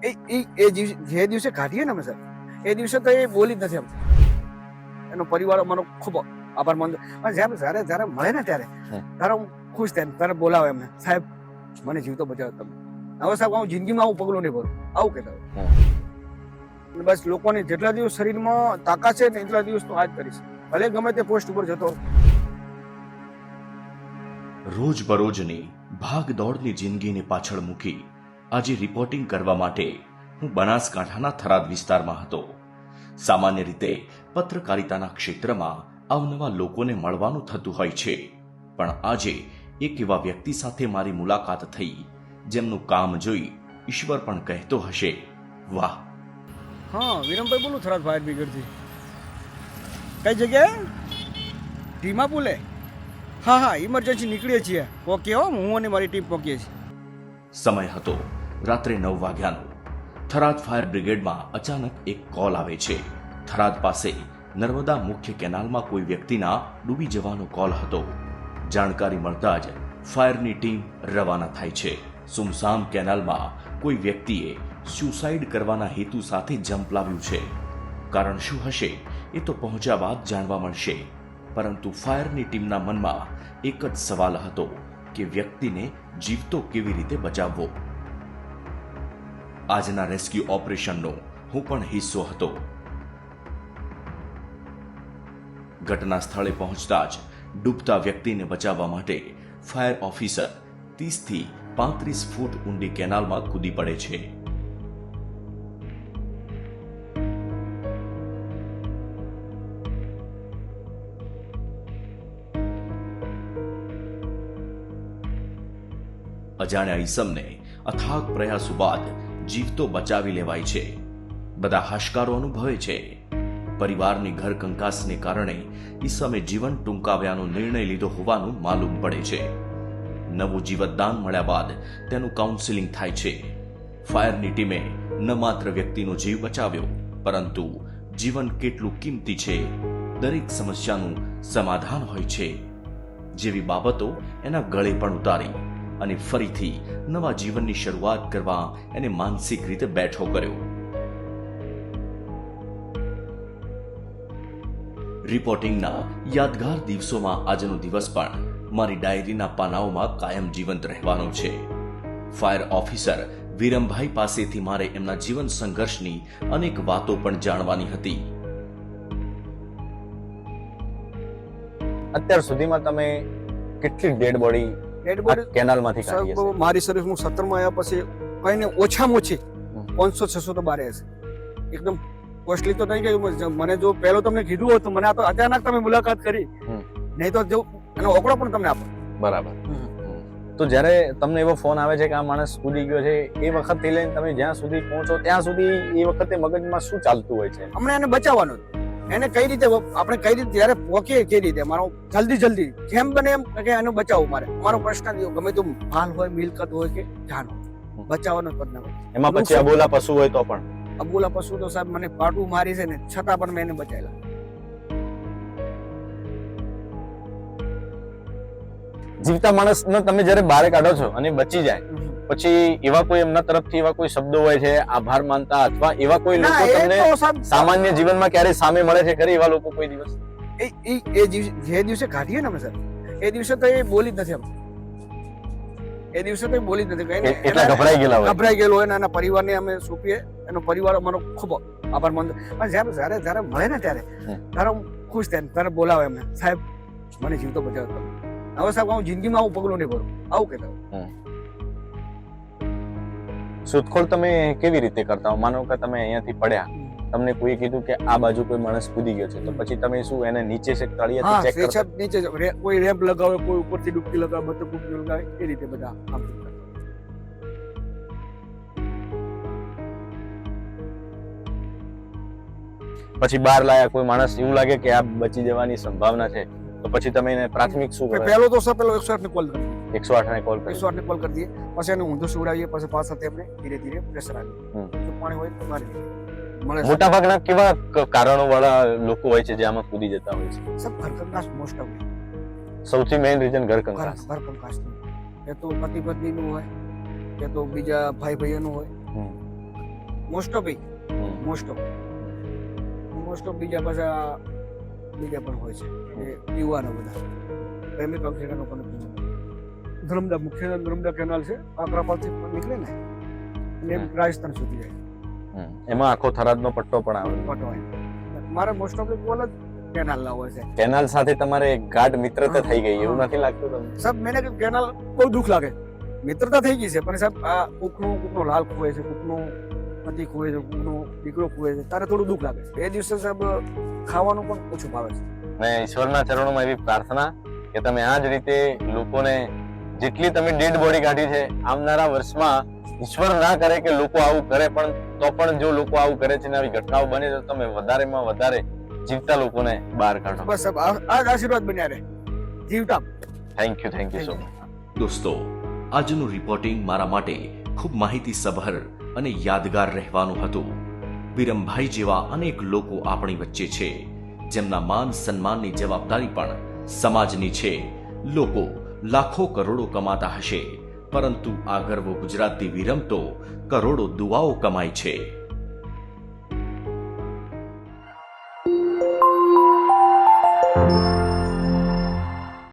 જે દિવસે કાઢીએ ને અમે સર, એ દિવસે તો એ બોલી જ નથી એમ. એનો પરિવાર અમારો ખૂબ આભાર માનતો. અને જ્યારે જ્યારે મળે ને ત્યારે હું ખુશ થાય, ત્યારે બોલાવે એમને, સાહેબ મને જીવતો બચાવ્યો તમે. હવે સાહેબ હું જિંદગીમાં આવું પગલું નહીં ભરું, આવું કહેતા હોય. બસ લોકોને જેટલા દિવસ શરીરમાં તાકાત છે ને એટલા દિવસ તો આ જ કરીશ, ભલે ગમે તે પોસ્ટ ઉપર જતો. રોજબરોજની ભાગદોડની જિંદગીને પાછળ મૂકી આજે રિપોર્ટિંગ કરવા માટે હું બનાસકાંઠાના થરાદ વિસ્તારમાં હતો. સામાન્ય રીતે પત્રકારિતાના ક્ષેત્રમાં અવનવા લોકોને મળવાનું થતું હોય છે, પણ આજે એક એવા વ્યક્તિ સાથે મારી મુલાકાત થઈ જેમનું કામ જોઈ ઈશ્વર પણ કહેતો હશે, વાહ. હા, વિરમભાઈ બોલું, થરાદ ફાયર બ્રિગેડથી. કઈ જગ્યાએ? ધીમા પુલે? હા હા, ઇમરજન્સી નીકળીએ છીએ. ઓકે હો, હું અને મારી ટીમ પહોંચીએ છીએ. સમય હતો રાત્રે 9 વાગ્યાનો. થરાદ ફાયર બ્રિગેડમાં અચાનક એક કોલ આવે છે. થરાદ પાસે નર્મદા મુખ્ય કેનાલમાં કોઈ વ્યક્તિના ડૂબી જવાનો કોલ હતો. જાણકારી મળતા જ ફાયરની ટીમ રવાના થાય છે. સુમસામ કેનાલમાં કોઈ વ્યક્તિએ સ્યુસાઇડ કરવાના હેતુ સાથે જમ્પ લાવ્યું છે. કારણ શું હશે એ તો પહોંચ્યા બાદ જાણવા મળશે, પરંતુ ફાયરની ટીમના મનમાં એક જ સવાલ હતો કે વ્યક્તિને જીવતો કેવી રીતે બચાવવો. આજના રેસ્ક્યુ ઓપરેશનનો હું પણ હિસ્સો હતો. ઘટના સ્થળે પહોંચતા જ ડૂબતા વ્યક્તિને બચાવવા માટે ફાયર ઓફિસર 30 થી 35 ફૂટ ઊંડી કેનાલમાં કૂદી પડે છે. અજાણ્યા ઈસમને અથાગ પ્રયાસો બાદ જીવતો બચાવી લેવાય છે. બધા હાશકારો અનુભવે છે. પરિવારની ઘર કંકાસને કારણે ઈસમે જીવન ટૂંકાવ્યાનો નિર્ણય લીધો હોવાનું માલુમ પડે છે. નવું જીવતદાન મળ્યા બાદ તેનું કાઉન્સેલિંગ થાય છે. ફાયરની ટીમે ન માત્ર વ્યક્તિનો જીવ બચાવ્યો, પરંતુ જીવન કેટલું કિંમતી છે, દરેક સમસ્યાનું સમાધાન હોય છે જેવી બાબતો એના ગળે પણ ઉતારી અને ફરીથી નવા જીવનની શરૂઆત કરવા એને માનસિક રીતે બેઠો કર્યો. રિપોર્ટિંગના યાદગાર દિવસોમાં આજનો દિવસ પણ મારી ડાયરીના પાનાઓમાં કાયમ જીવંત રહેવાનો છે. ફાયર ઓફિસર વિરમભાઈ પાસેથી મારે એમના જીવન સંઘર્ષની અનેક વાતો પણ જાણવાની હતી. અત્યાર સુધીમાં તમે કેટલી ડેડ બોડી કેનાલમાંથી કાઢી હશે? મારી સર્વિસ હું 17 માં આવ્યા પછી કઈને ઓછામાં ઓછી 500-600 તો બારે હશે. એકદમ કોસ્ટલી તો નહીં ગયું. મને જો પહેલો તમને કીધું હોત તો મને આ તો અચાનક તમે મુલાકાત કરી, નહીં તો જો એનો ઓકળો પણ તમને આપો. બરાબર. તો જ્યારે તમને એવો ફોન આવે છે કે આ માણસ કૂદી ગયો છે, એ વખતથી લઈને તમે જ્યાં સુધી પહોંચો ત્યાં સુધી એ વખતે મગજમાં શું ચાલતું હોય છે? અમને એને બચાવવાનું, એને કઈ રીતે આપણે કઈ રીતે જ્યારે પહોંચીએ કઈ રીતે મારો જલ્દી જેમ બને એમ કે એને બચાવવું. મારો પ્રશ્ન ગમે તો માલ હોય, મિલકત હોય કે જાન હોય, બચાવવાનો જ પ્રશ્ન હોય. એમાં પછી અબોલા પશુ હોય તો પણ? અબોલા પશુ તો સાહેબ મને પાટું મારી છે ને છતાં પણ મેં એને બચાવેલા. જીવતા માણસને તમે જ્યારે બહાર કાઢો છો અને બચી જાય પછી એવા કોઈ એમના તરફથી એવા કોઈ શબ્દો હોય છે આભાર માનતા, અથવા એવા કોઈ લોકો તમને સામાન્ય જીવનમાં ક્યારે સામે મળે છે ખરી? એવા લોકો કોઈ દિવસ જે દિવસે કાઢીએ ને અમે સર, એ દિવસે તો એ બોલી જ નથી એમ. એ દિવસે તો બોલી જ નથી. એટલા ગભરાઈ ગયેલો હોય. એના પરિવારને અમે સોંપીએ. એનો પરિવાર અમારો ખૂબ આભાર માનતો. અને જ્યારે મળે ને ત્યારે હું ખુશ થાય, ત્યારે બોલાવે એમને, સાહેબ મને જીવતો બચાવ્યો તમે. હવે સાહેબ હું જિંદગીમાં આવું પગલું નહીં ભરું, આવું કહેતા હોય. શોધખોળ તમે કેવી રીતે કરતા હો? માનો કે તમે અહીંયાથી પડ્યા, તમને કોઈ કીધું કે આ બાજુ કોઈ માણસ કૂદી ગયો છે, તો પછી તમે શું એને નીચે છે તળિયેથી ચેક કરતા? નીચે કોઈ રેમ્પ લગાવે, કોઈ ઉપરથી ડૂબકી લગાવે, બધું ડૂબકી લગાવે, એ રીતે બધા કામ કરતા. પછી બહાર લાયા કોઈ માણસ એવું લાગે કે આ બચી જવાની સંભાવના છે, તો પછી તમે એને પ્રાથમિક શું કરો? પહેલો તો સર પેલો 108 ને કોલ કરી 108 ને કોલ કરી 108 ને કોલ કરી દઈએ. પછી એને ઊંધું સુવડાવીએ, પછી પાછા તેમને ધીરે ધીરે પ્રેશર આપીએ. જો પાણી હોય તો મારી મળે. મોટા ભાગના કેવા કારણો વાળા લોકો હોય છે જે આમાં કૂદી જતા હોય છે? સબ ઘરકંકાસ મોસ્ટ ઓફ. સૌથી મેઇન રીઝન ઘરકંકાસ. ઘરકંકાસ એ તો પતિ પત્ની નું હોય, કે તો બીજા ભાઈ ભાઈઓ નું હોય, મોસ્ટ ઓફ બીજા પણ હોય છે એ યુવાનો બધા પ્રેમી પક્ષીનો પણ મુખ્ય નર્મદા કેનાલ છે કાકરાપાલથી નીકળે ને એ રાજસ્થાન સુધી જાય એમાં આખો થરાદનો પટ્ટો પણ આવે. પટ્ટો હોય મારે મોસ્ટ ઓફ બોલ જ કેનાલ ના હોય છે. કેનાલ સાથે તમારે એક ગાઢ મિત્રતા થઈ ગઈ એવું નથી લાગતું તમને? સાહેબ મેને કેનાલ બહુ દુઃખ લાગે. મિત્રતા થઈ ગઈ છે પણ સાહેબ આ કોકનો લાલ ખોવે છે, કોકનો પતિ ખોવે છે, કોકનો દીકરો ખોવે છે, તારે થોડું દુઃખ લાગે છે. એ દિવસે સાહેબ ખાવાનું પણ ઓછું ભાવે છે. ને ઈશ્વરના ચરણોમાં એવી પ્રાર્થના કે તમે આ જ રીતે લોકોને જેટલી તમે ડેડ બોડી કાઢી છે આવનારા વર્ષમાં ઈશ્વર ના કરે કે લોકો આવું કરે પણ તો પણ જો લોકો આવું કરે છે ને આવી ઘટનાઓ બને તો તમે વધારેમાં વધારે જીવતા લોકોને બહાર કાઢો. બસ સાહેબ આ આશીર્વાદ બન્યા રહે જીવતા. Thank you so much. દોસ્તો, આજનું રિપોર્ટિંગ મારા માટે ખૂબ માહિતીસભર અને યાદગાર રહેવાનું હતું. વિરમભાઈ જેવા અનેક લોકો આપણી વચ્ચે છે જેમના માન સન્માનની જવાબદારી પણ સમાજની છે. લોકો લાખો કરોડો કમાતા હશે પરંતુ આ ગર્વ ગુજરાતી વિરમ તો કરોડો દુઆઓ કમાય છે.